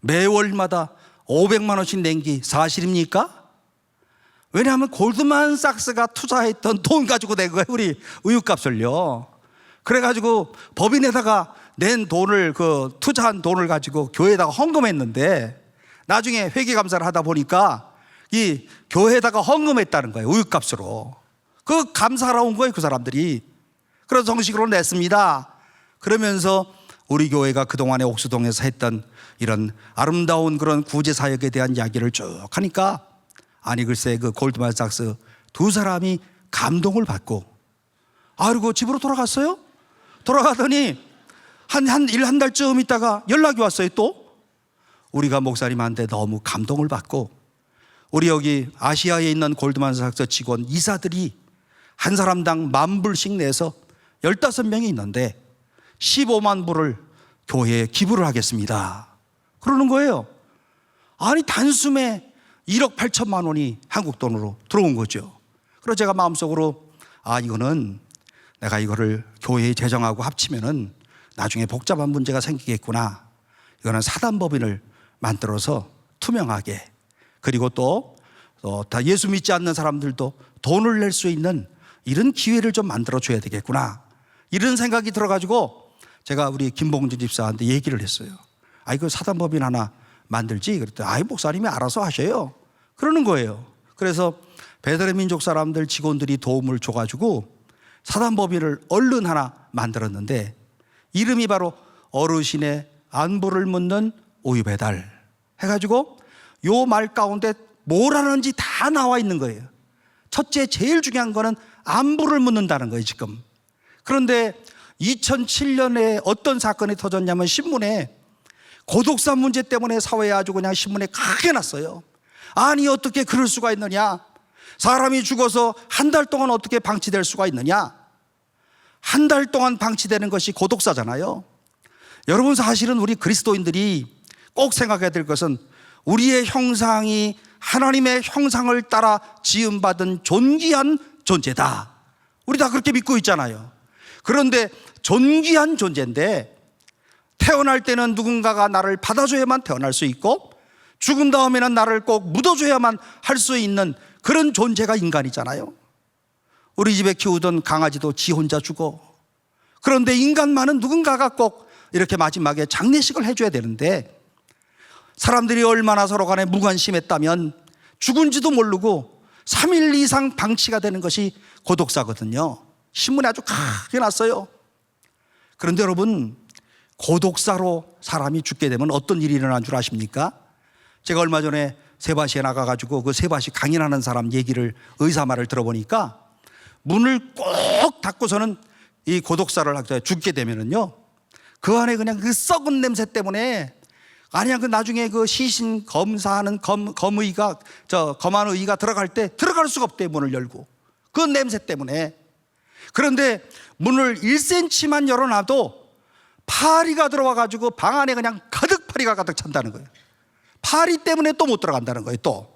매월마다 500만 원씩 낸 게 사실입니까? 왜냐하면 골드만삭스가 투자했던 돈 가지고 낸 거예요. 우리 우유값을요. 그래가지고 법인에다가 낸 돈을 투자한 돈을 가지고 교회에다가 헌금했는데 나중에 회계감사를 하다 보니까 이 교회에다가 헌금했다는 거예요. 우유값으로. 그 감사하러 온 거예요, 그 사람들이. 그래서 정식으로 냈습니다. 그러면서 우리 교회가 그동안에 옥수동에서 했던 이런 아름다운 그런 구제 사역에 대한 이야기를 쭉 하니까 글쎄 그 골드만삭스 두 사람이 감동을 받고 그리고 집으로 돌아갔어요. 돌아가더니 한 달쯤 있다가 연락이 왔어요. 또 우리가 목사님한테 너무 감동을 받고 우리 여기 아시아에 있는 골드만삭스 직원 이사들이 한 사람당 10,000불씩 내서 15명이 있는데 15만 불을 교회에 기부를 하겠습니다. 그러는 거예요. 단숨에 1억 8천만 원이 한국 돈으로 들어온 거죠. 그래서 제가 마음속으로 이거는 내가 이거를 교회에 재정하고 합치면은 나중에 복잡한 문제가 생기겠구나. 이거는 사단법인을 만들어서 투명하게, 그리고 또 다 예수 믿지 않는 사람들도 돈을 낼 수 있는 이런 기회를 좀 만들어 줘야 되겠구나. 이런 생각이 들어가지고 제가 우리 김봉진 집사한테 얘기를 했어요. 이거 사단법인 하나 만들지? 그랬더니 목사님이 알아서 하셔요. 그러는 거예요. 그래서 배달의 민족 사람들 직원들이 도움을 줘가지고 사단법인을 얼른 하나 만들었는데 이름이 바로 어르신의 안부를 묻는 우유배달 해가지고 요 말 가운데 뭘 하는지 다 나와 있는 거예요. 첫째, 제일 중요한 거는 안부를 묻는다는 거예요, 지금. 그런데 2007년에 어떤 사건이 터졌냐면 신문에 고독사 문제 때문에 사회에 아주 그냥 신문에 크게 났어요. 어떻게 그럴 수가 있느냐? 사람이 죽어서 한 달 동안 어떻게 방치될 수가 있느냐? 한 달 동안 방치되는 것이 고독사잖아요. 여러분, 사실은 우리 그리스도인들이 꼭 생각해야 될 것은 우리의 형상이 하나님의 형상을 따라 지음받은 존귀한 존재다. 우리 다 그렇게 믿고 있잖아요. 그런데 존귀한 존재인데 태어날 때는 누군가가 나를 받아줘야만 태어날 수 있고 죽은 다음에는 나를 꼭 묻어줘야만 할 수 있는 그런 존재가 인간이잖아요. 우리 집에 키우던 강아지도 지 혼자 죽어. 그런데 인간만은 누군가가 꼭 이렇게 마지막에 장례식을 해줘야 되는데 사람들이 얼마나 서로 간에 무관심했다면 죽은지도 모르고 3일 이상 방치가 되는 것이 고독사거든요. 신문에 아주 크게 났어요. 그런데 여러분, 고독사로 사람이 죽게 되면 어떤 일이 일어난 줄 아십니까? 제가 얼마 전에 세바시에 나가가지고 그 세바시 강연하는 사람 얘기를, 의사 말을 들어보니까 문을 꼭 닫고서는 이 고독사를 죽게 되면은요, 그 안에 그냥 그 썩은 냄새 때문에 그냥 그 나중에 그 시신 검사하는 검한 의가 들어갈 때 들어갈 수가 없대요. 문을 열고 그 냄새 때문에. 그런데 문을 1cm만 열어놔도 파리가 들어와가지고 방 안에 그냥 파리가 가득 찬다는 거예요. 파리 때문에 또 못 들어간다는 거예요. 또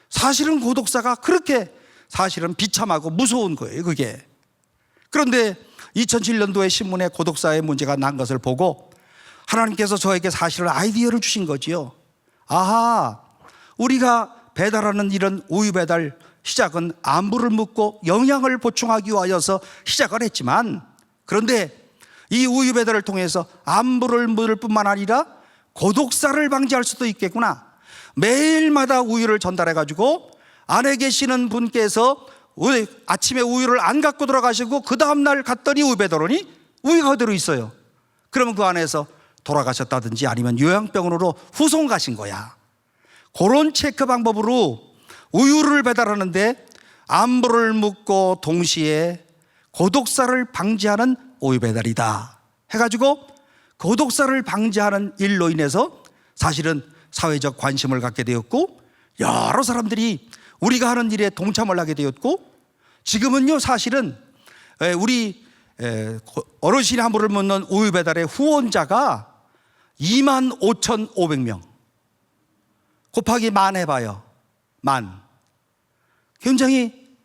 사실은 고독사가 그렇게 사실은 비참하고 무서운 거예요, 그게. 그런데 2007년도에 신문에 고독사의 문제가 난 것을 보고 하나님께서 저에게 사실은 아이디어를 주신 거지요. 우리가 배달하는 이런 우유 배달 시작은 안부를 묻고 영양을 보충하기 위하여서 시작을 했지만, 그런데 이 우유 배달을 통해서 안부를 묻을 뿐만 아니라 고독사를 방지할 수도 있겠구나. 매일마다 우유를 전달해 가지고 안에 계시는 분께서 아침에 우유를 안 갖고 들어가시고 그 다음날 갔더니 우유 배달원이 우유가 그대로 있어요. 그러면 그 안에서 돌아가셨다든지 아니면 요양병원으로 후송 가신 거야. 그런 체크 방법으로 우유를 배달하는데 안부를 묻고 동시에 고독사를 방지하는 우유 배달이다 해가지고 고독사를 방지하는 일로 인해서 사실은 사회적 관심을 갖게 되었고 여러 사람들이 우리가 하는 일에 동참을 하게 되었고, 지금은요 사실은 우리 어르신의 안부를 묻는 우유 배달의 후원자가 25,500명. 곱하기 만 해봐요. 만. 굉장히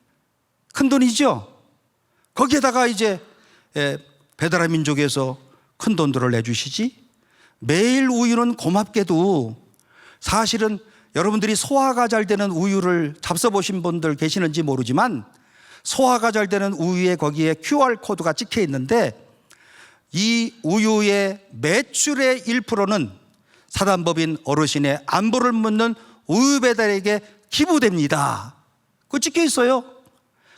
큰 돈이죠. 거기에다가 이제 베드라 민족에서 큰 돈들을 내주시지. 매일 우유는 고맙게도 사실은 여러분들이 소화가 잘 되는 우유를 잡숴보신 분들 계시는지 모르지만 소화가 잘 되는 우유에 거기에 QR코드가 찍혀 있는데 이 우유의 매출의 1%는 사단법인 어르신의 안부를 묻는 우유 배달에게 기부됩니다. 그거 찍혀 있어요.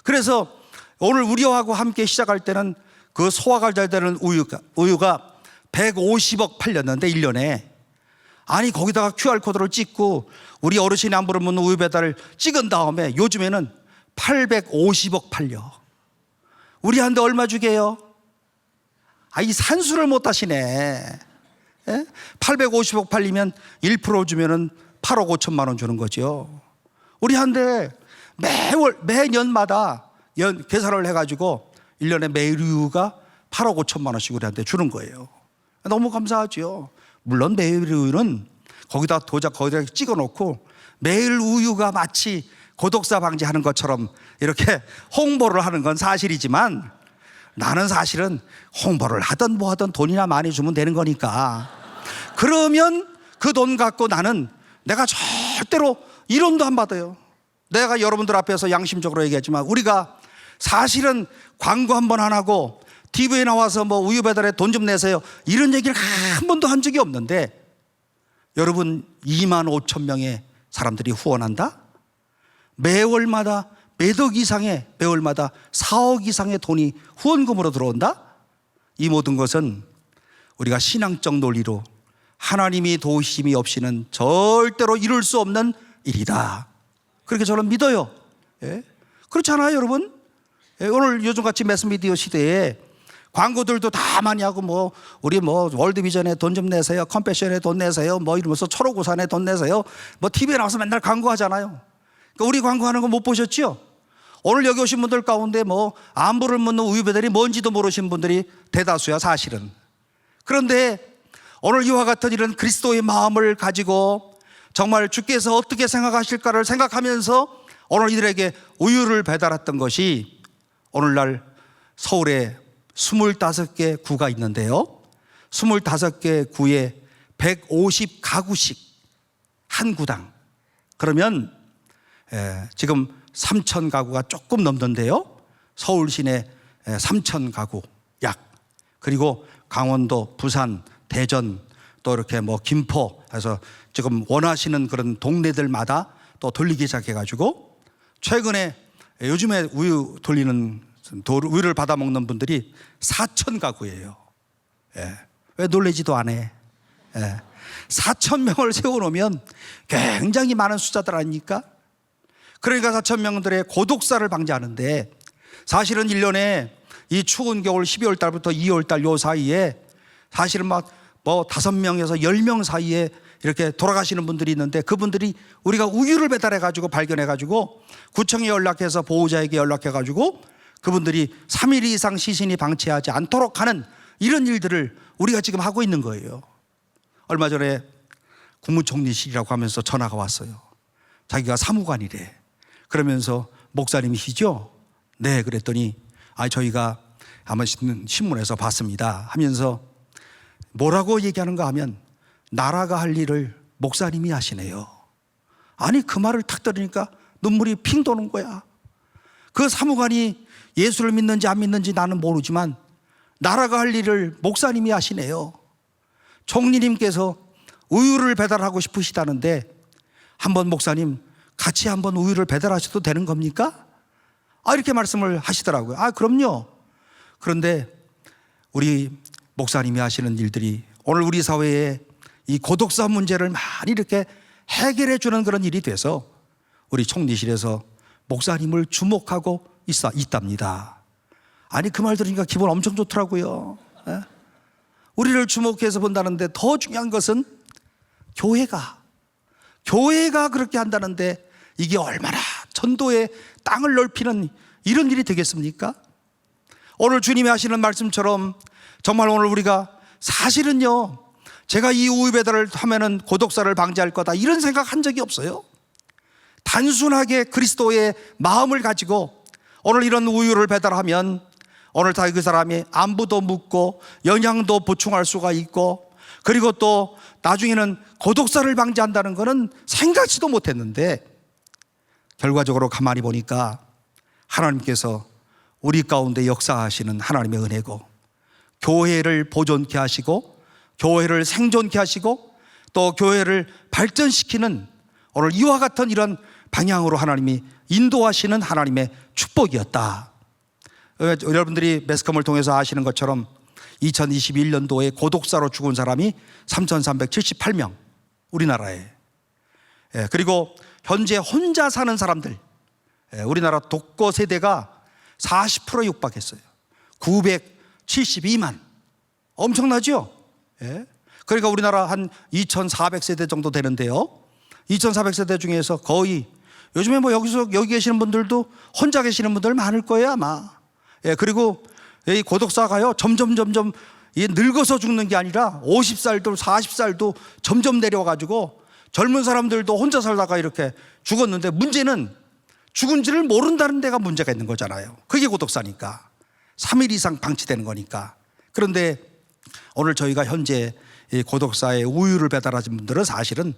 그래서 오늘 우리하고 함께 시작할 때는 그 소화가 잘 되는 우유가 150억 팔렸는데 1년에. 아니 거기다가 QR코드를 찍고 우리 어르신의 안부를 묻는 우유 배달을 찍은 다음에 요즘에는 850억 팔려. 우리한테 얼마 주게요? 이 산수를 못 하시네. 850억 팔리면 1% 주면은 8억 5천만 원 주는 거죠. 우리한테 매년마다 계산을 해가지고 1년에 매일 우유가 8억 5천만 원씩 우리한테 주는 거예요. 너무 감사하죠. 물론 매일 우유는 거기다 찍어 놓고 매일 우유가 마치 고독사 방지하는 것처럼 이렇게 홍보를 하는 건 사실이지만 나는 사실은 홍보를 하든 뭐 하든 돈이나 많이 주면 되는 거니까 그러면 그 돈 갖고 나는 내가 절대로 이론도 안 받아요. 내가 여러분들 앞에서 양심적으로 얘기했지만 우리가 사실은 광고 한 번 안 하고 TV에 나와서 뭐 우유 배달에 돈 좀 내세요 이런 얘기를 한 번도 한 적이 없는데 여러분 2만 5천 명의 사람들이 후원한다? 매월마다 매억 이상의 매월마다 4억 이상의 돈이 후원금으로 들어온다? 이 모든 것은 우리가 신앙적 논리로 하나님이 도우심이 없이는 절대로 이룰 수 없는 일이다. 그렇게 저는 믿어요. 그렇지 않아요 여러분? 오늘 요즘같이 매스미디어 시대에 광고들도 다 많이 하고 우리 월드비전에 돈 좀 내세요, 컴패션에 돈 내세요, 이러면서 초록우산에 돈 내세요. TV에 나와서 맨날 광고하잖아요. 그러니까 우리 광고하는 거 못 보셨죠? 오늘 여기 오신 분들 가운데 안부를 묻는 우유 배달이 뭔지도 모르신 분들이 대다수야 사실은. 그런데 오늘 이와 같은 이런 그리스도의 마음을 가지고 정말 주께서 어떻게 생각하실까를 생각하면서 오늘 이들에게 우유를 배달했던 것이 오늘날 서울에 25개 구가 있는데요. 25개 구에 150가구씩 한 구당. 그러면 지금 3,000가구가 조금 넘던데요. 서울 시내 3,000가구 약. 그리고 강원도, 부산, 대전 또 이렇게 김포 해서 지금 원하시는 그런 동네들마다 또 돌리기 시작해가지고 최근에 요즘에 우유를 받아 먹는 분들이 4,000가구예요. 왜 놀라지도 않아? 4,000명을 세워놓으면 굉장히 많은 숫자들 아닙니까? 그러니까 4,000명들의 고독사를 방지하는데 사실은 1년에 이 추운 겨울 12월 달부터 2월 달 요 사이에 사실은 5명에서 10명 사이에 이렇게 돌아가시는 분들이 있는데 그분들이 우리가 우유를 배달해가지고 발견해가지고 구청에 연락해서 보호자에게 연락해가지고 그분들이 3일 이상 시신이 방치하지 않도록 하는 이런 일들을 우리가 지금 하고 있는 거예요. 얼마 전에 국무총리실이라고 하면서 전화가 왔어요. 자기가 사무관이래. 그러면서 목사님이시죠? 네, 그랬더니 저희가 아마 신문에서 봤습니다 하면서 뭐라고 얘기하는가 하면 나라가 할 일을 목사님이 하시네요. 아니 그 말을 탁 들으니까 눈물이 핑 도는 거야. 그 사무관이 예수를 믿는지 안 믿는지 나는 모르지만 나라가 할 일을 목사님이 하시네요. 총리님께서 우유를 배달하고 싶으시다는데 한번 목사님 같이 한번 우유를 배달하셔도 되는 겁니까? 이렇게 말씀을 하시더라고요. 그럼요. 그런데 우리 목사님이 하시는 일들이 오늘 우리 사회에 이 고독사 문제를 많이 이렇게 해결해 주는 그런 일이 돼서 우리 총리실에서 목사님을 주목하고 있답니다. 아니 그 말 들으니까 기분 엄청 좋더라고요. 우리를 주목해서 본다는데 더 중요한 것은 교회가 그렇게 한다는데 이게 얼마나 전도의 땅을 넓히는 이런 일이 되겠습니까? 오늘 주님이 하시는 말씀처럼 정말 오늘 우리가 사실은요 제가 이 우유 배달을 하면은 고독사를 방지할 거다 이런 생각 한 적이 없어요. 단순하게 그리스도의 마음을 가지고 오늘 이런 우유를 배달하면 오늘 다 그 사람이 안부도 묻고 영양도 보충할 수가 있고, 그리고 또 나중에는 고독사를 방지한다는 것은 생각지도 못했는데, 결과적으로 가만히 보니까 하나님께서 우리 가운데 역사하시는 하나님의 은혜고, 교회를 보존케 하시고 교회를 생존케 하시고 또 교회를 발전시키는 오늘 이와 같은 이런 방향으로 하나님이 인도하시는 하나님의 축복이었다. 여러분들이 매스컴을 통해서 아시는 것처럼 2021년도에 고독사로 죽은 사람이 3,378명 우리나라에, 그리고 현재 혼자 사는 사람들, 우리나라 독거 세대가 40%에 육박했어요. 972만. 엄청나죠? 그러니까 우리나라 한 2,400세대 정도 되는데요, 2,400세대 중에서 거의 요즘에 뭐 여기 계시는 분들도 혼자 계시는 분들 많을 거예요 아마. 그리고 이 고독사가요 점점 늙어서 죽는 게 아니라 50살도 40살도 점점 내려가지고 젊은 사람들도 혼자 살다가 이렇게 죽었는데, 문제는 죽은지를 모른다는 데가 문제가 있는 거잖아요. 그게 고독사니까. 3일 이상 방치되는 거니까. 그런데 오늘 저희가 현재 이 고독사에 우유를 배달하신 분들은 사실은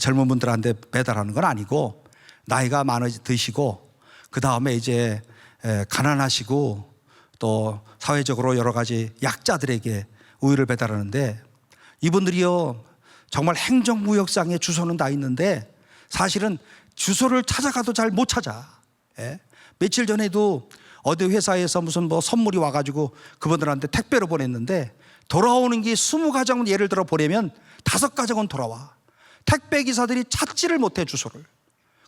젊은 분들한테 배달하는 건 아니고, 나이가 많으시고 그 다음에 이제 가난하시고 또 사회적으로 여러 가지 약자들에게 우유를 배달하는데, 이분들이요 정말 행정구역상에 주소는 다 있는데 사실은 주소를 찾아가도 잘 못 찾아. 며칠 전에도 어디 회사에서 무슨 뭐 선물이 와가지고 그분들한테 택배로 보냈는데, 돌아오는 게 20가정은 예를 들어 보내면 5가정은 돌아와. 택배 기사들이 찾지를 못해 주소를.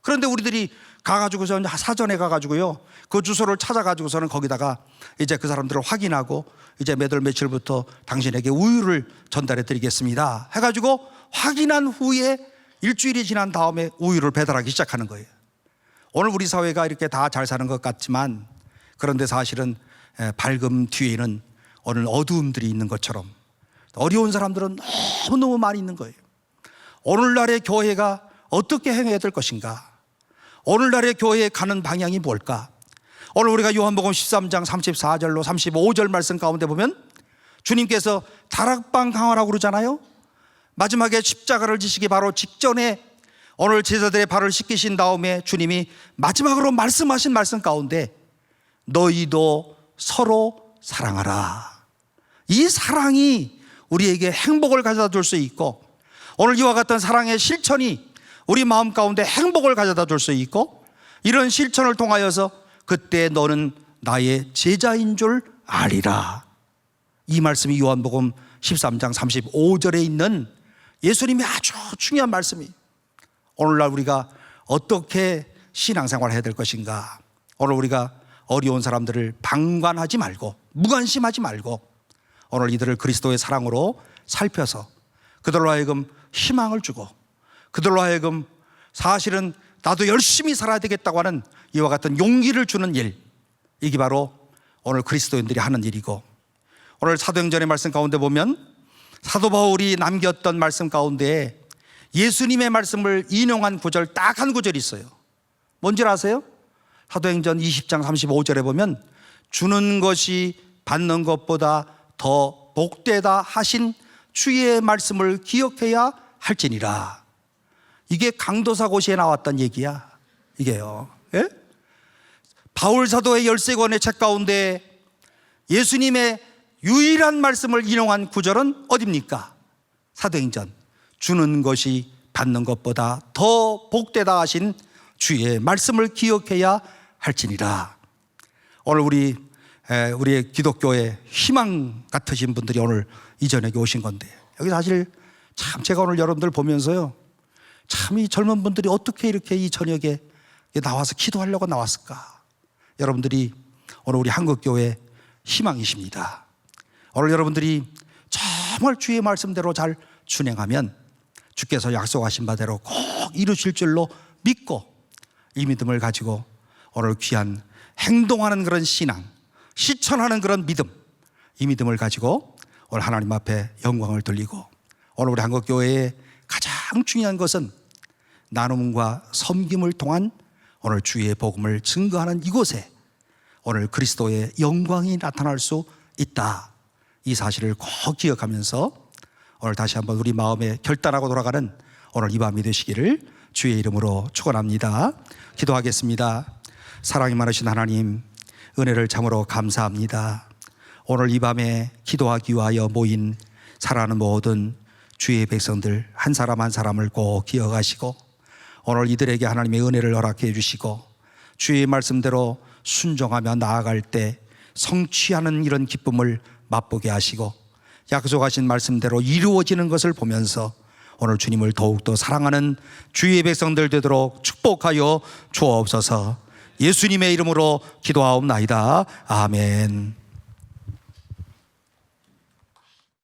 그런데 우리들이 가가지고서 사전에 가가지고요 그 주소를 찾아가지고서는 거기다가 이제 그 사람들을 확인하고 이제 몇 월 며칠부터 당신에게 우유를 전달해 드리겠습니다 해가지고 확인한 후에 일주일이 지난 다음에 우유를 배달하기 시작하는 거예요. 오늘 우리 사회가 이렇게 다 잘 사는 것 같지만, 그런데 사실은 밝음 뒤에는 오늘 어두움들이 있는 것처럼 어려운 사람들은 너무너무 많이 있는 거예요. 오늘날의 교회가 어떻게 행해야 될 것인가? 오늘날의 교회에 가는 방향이 뭘까? 오늘 우리가 요한복음 13장 34절로 35절 말씀 가운데 보면 주님께서 다락방 강화라고 그러잖아요. 마지막에 십자가를 지시기 바로 직전에 오늘 제자들의 발을 씻기신 다음에 주님이 마지막으로 말씀하신 말씀 가운데 너희도 서로 사랑하라. 이 사랑이 우리에게 행복을 가져다 줄 수 있고, 오늘 이와 같은 사랑의 실천이 우리 마음 가운데 행복을 가져다 줄 수 있고, 이런 실천을 통하여서 그때 너는 나의 제자인 줄 아리라. 이 말씀이 요한복음 13장 35절에 있는 예수님의 아주 중요한 말씀이, 오늘날 우리가 어떻게 신앙생활을 해야 될 것인가. 오늘 우리가 어려운 사람들을 방관하지 말고 무관심하지 말고 오늘 이들을 그리스도의 사랑으로 살펴서 그들로 하여금 희망을 주고, 그들로 하여금 사실은 나도 열심히 살아야 되겠다고 하는 이와 같은 용기를 주는 일, 이게 바로 오늘 그리스도인들이 하는 일이고, 오늘 사도행전의 말씀 가운데 보면 사도 바울이 남겼던 말씀 가운데 예수님의 말씀을 인용한 구절 딱 한 구절이 있어요. 뭔지 아세요? 사도행전 20장 35절에 보면 주는 것이 받는 것보다 더 복되다 하신 주의 말씀을 기억해야 할지니라. 이게 강도사고시에 나왔던 얘기야. 이게요. 예? 바울 사도의 13권의 책 가운데 예수님의 유일한 말씀을 인용한 구절은 어디입니까? 사도행전. 주는 것이 받는 것보다 더 복되다 하신 주의 말씀을 기억해야 할지니라. 오늘 우리의 기독교의 희망 같으신 분들이 오늘 이 저녁에 오신 건데, 여기 사실 참 제가 오늘 여러분들 보면서요, 참 이 젊은 분들이 어떻게 이렇게 이 저녁에 나와서 기도하려고 나왔을까. 여러분들이 오늘 우리 한국교회 희망이십니다. 오늘 여러분들이 정말 주의 말씀대로 잘 준행하면 주께서 약속하신 바대로 꼭 이루실 줄로 믿고, 이 믿음을 가지고 오늘 귀한 행동하는 그런 신앙, 실천하는 그런 믿음, 이 믿음을 가지고 오늘 하나님 앞에 영광을 돌리고 오늘 우리 한국교회의 가장 중요한 것은 나눔과 섬김을 통한 오늘 주의 복음을 증거하는 이곳에 오늘 그리스도의 영광이 나타날 수 있다. 이 사실을 꼭 기억하면서 오늘 다시 한번 우리 마음에 결단하고 돌아가는 오늘 이 밤이 되시기를 주의 이름으로 축원합니다. 기도하겠습니다. 사랑이 많으신 하나님, 은혜를 참으로 감사합니다. 오늘 이 밤에 기도하기 위하여 모인 사랑하는 모든 주의 백성들 한 사람 한 사람을 꼭 기억하시고 오늘 이들에게 하나님의 은혜를 허락해 주시고 주의 말씀대로 순종하며 나아갈 때 성취하는 이런 기쁨을 맛보게 하시고 약속하신 말씀대로 이루어지는 것을 보면서 오늘 주님을 더욱더 사랑하는 주의 백성들 되도록 축복하여 주옵소서. 예수님의 이름으로 기도하옵나이다. 아멘.